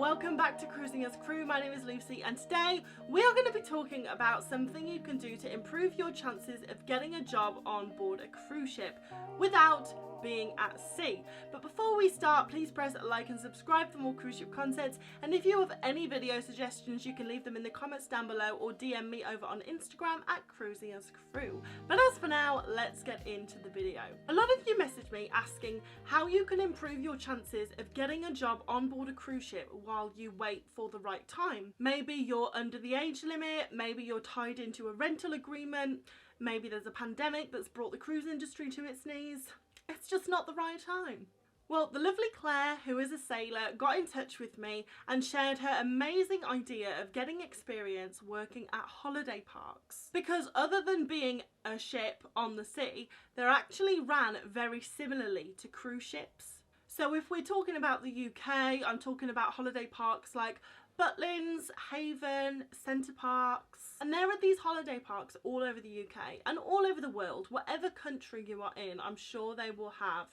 welcome back to Cruising as Crew. My name is Lucy and today we are going to be talking about something you can do to improve your chances of getting a job on board a cruise ship without being at sea. But before we start, please press like and subscribe for more cruise ship content, and if you have any video suggestions you can leave them in the comments down below or DM me over on Instagram at Cruising as Crew. But as for now, let's get into the video. A lot of you messaged me asking how you can improve your chances of getting a job on board a cruise ship while you wait for the right time. Maybe you're under the age limit, maybe you're tied into a rental agreement, maybe there's a pandemic that's brought the cruise industry to its knees. It's just not the right time. Well, the lovely Claire, who is a sailor, got in touch with me and shared her amazing idea of getting experience working at holiday parks. Because other than being a ship on the sea, they're actually ran very similarly to cruise ships. So if we're talking about the UK, I'm talking about holiday parks like Butlins, Haven, Centre Parks. And there are these holiday parks all over the UK and all over the world. Whatever country you are in, I'm sure they will have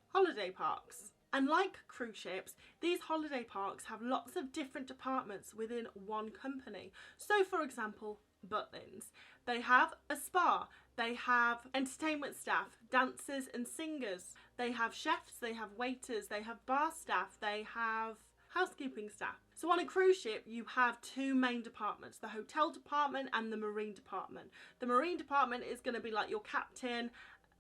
holiday parks. And like cruise ships, these holiday parks have lots of different departments within one company. So for example, Butlins, they have a spa, they have entertainment staff, dancers and singers, they have chefs, they have waiters, they have bar staff, they have housekeeping staff. So on a cruise ship you have two main departments, the hotel department and the marine department. The marine department is going to be like your captain,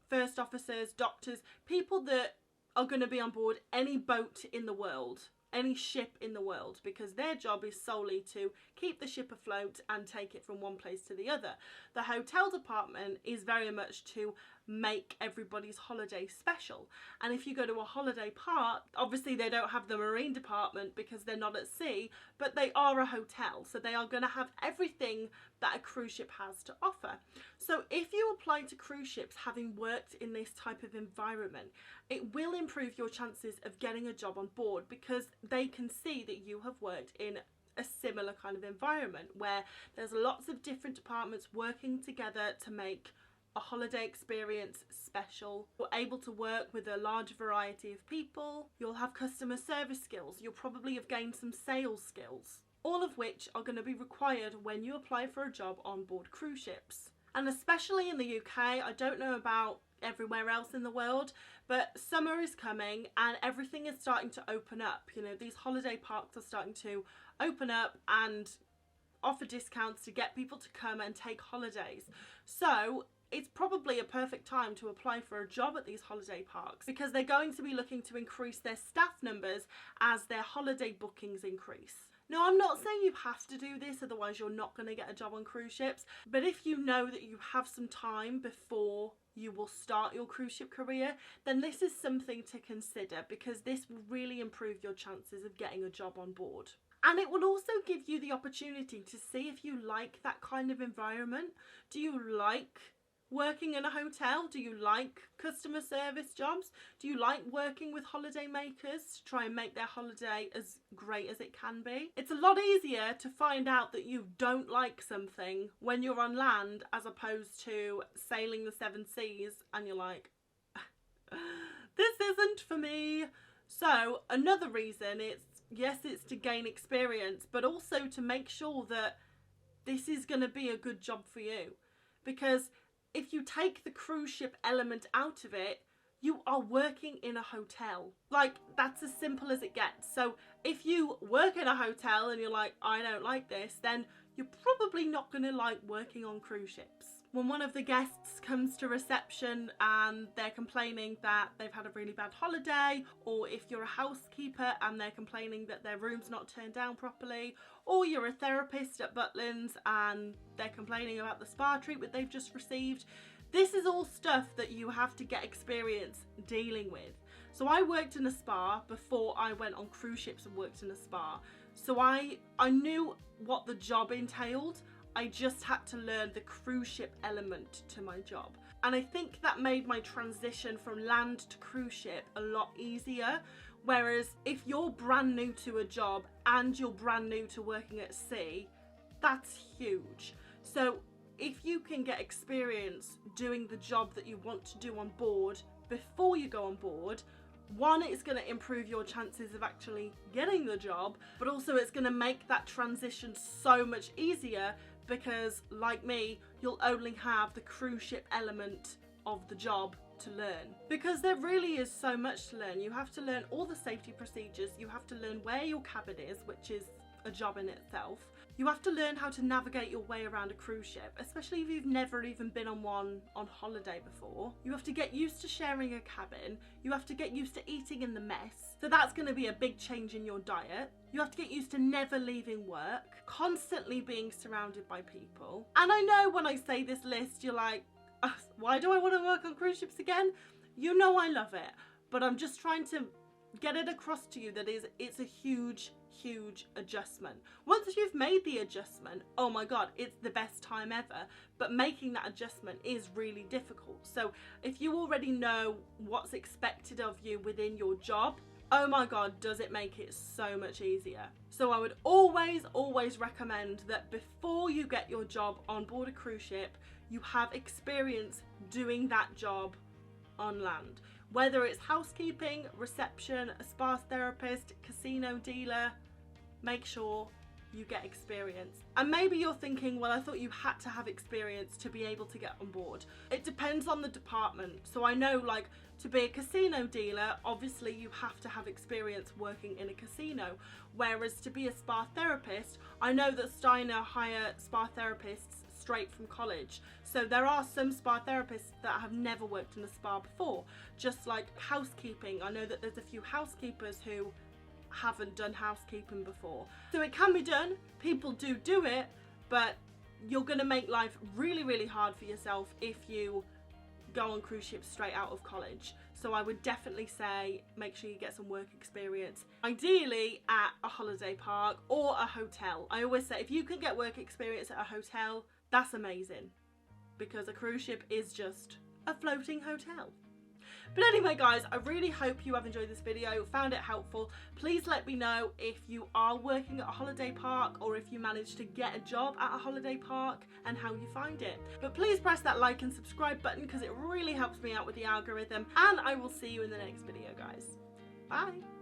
first officers, doctors, people that are going to be on board any boat in the world, any ship in the world, because their job is solely to keep the ship afloat and take it from one place to the other. The hotel department is very much to make everybody's holiday special. And if you go to a holiday park, obviously they don't have the marine department because they're not at sea, but they are a hotel, so they are going to have everything that a cruise ship has to offer. So if you apply to cruise ships having worked in this type of environment, it will improve your chances of getting a job on board because they can see that you have worked in a similar kind of environment where there's lots of different departments working together to make a holiday experience special. You're able to work with a large variety of people. You'll have customer service skills. You'll probably have gained some sales skills, all of which are going to be required when you apply for a job on board cruise ships. And especially in the UK, I don't know about everywhere else in the world, but summer is coming and everything is starting to open up. You know, these holiday parks are starting to open up and offer discounts to get people to come and take holidays. So it's probably a perfect time to apply for a job at these holiday parks because they're going to be looking to increase their staff numbers as their holiday bookings increase. Now, I'm not saying you have to do this, otherwise you're not going to get a job on cruise ships, but if you know that you have some time before you will start your cruise ship career, then this is something to consider because this will really improve your chances of getting a job on board. And it will also give you the opportunity to see if you like that kind of environment. Do you like working in a hotel? Do you like customer service jobs? Do you like working with holiday makers to try and make their holiday as great as it can be? It's a lot easier to find out that you don't like something when you're on land as opposed to sailing the seven seas and you're like, this isn't for me. So another reason, it's to gain experience, but also to make sure that this is going to be a good job for you. Because if you take the cruise ship element out of it, you are working in a hotel. Like, that's as simple as it gets. So if you work in a hotel and you're like, I don't like this, then you're probably not going to like working on cruise ships. When one of the guests comes to reception and they're complaining that they've had a really bad holiday, or if you're a housekeeper and they're complaining that their room's not turned down properly, or you're a therapist at Butlins and they're complaining about the spa treatment they've just received, this is all stuff that you have to get experience dealing with. So I worked in a spa before I went on cruise ships and worked in a spa. So I knew what the job entailed. I just had to learn the cruise ship element to my job. And I think that made my transition from land to cruise ship a lot easier. Whereas if you're brand new to a job and you're brand new to working at sea, that's huge. So if you can get experience doing the job that you want to do on board before you go on board, One, it's going to improve your chances of actually getting the job, but also it's going to make that transition so much easier because, like me, you'll only have the cruise ship element of the job to learn. Because there really is so much to learn. You have to learn all the safety procedures, you have to learn where your cabin is, which is a job in itself. You have to learn how to navigate your way around a cruise ship, especially if you've never even been on one on holiday before. You have to get used to sharing a cabin. You have to get used to eating in the mess. So that's going to be a big change in your diet. You have to get used to never leaving work, constantly being surrounded by people. And I know when I say this list, you're like, why do I want to work on cruise ships again? You know I love it, but I'm just trying to get it across to you that it's a huge adjustment. Once you've made the adjustment, oh my god, it's the best time ever, but making that adjustment is really difficult. So if you already know what's expected of you within your job, oh my god, does it make it so much easier. So I would always recommend that before you get your job on board a cruise ship, you have experience doing that job on land. Whether it's housekeeping, reception, a spa therapist, casino dealer, make sure you get experience. And maybe you're thinking, well, I thought you had to have experience to be able to get on board. It depends on the department. So I know, like, to be a casino dealer, obviously you have to have experience working in a casino. Whereas to be a spa therapist, I know that Steiner hire spa therapists straight from college. So there are some spa therapists that have never worked in a spa before. Just like housekeeping, I know that there's a few housekeepers who haven't done housekeeping before. So it can be done, people do it, but you're going to make life really hard for yourself if you go on cruise ships straight out of college. So I would definitely say make sure you get some work experience, ideally at a holiday park or a hotel. I always say if you can get work experience at a hotel, that's amazing, because a cruise ship is just a floating hotel. But anyway guys, I really hope you have enjoyed this video, found it helpful. Please let me know if you are working at a holiday park or if you managed to get a job at a holiday park and how you find it. But please press that like and subscribe button because it really helps me out with the algorithm, and I will see you in the next video guys. Bye!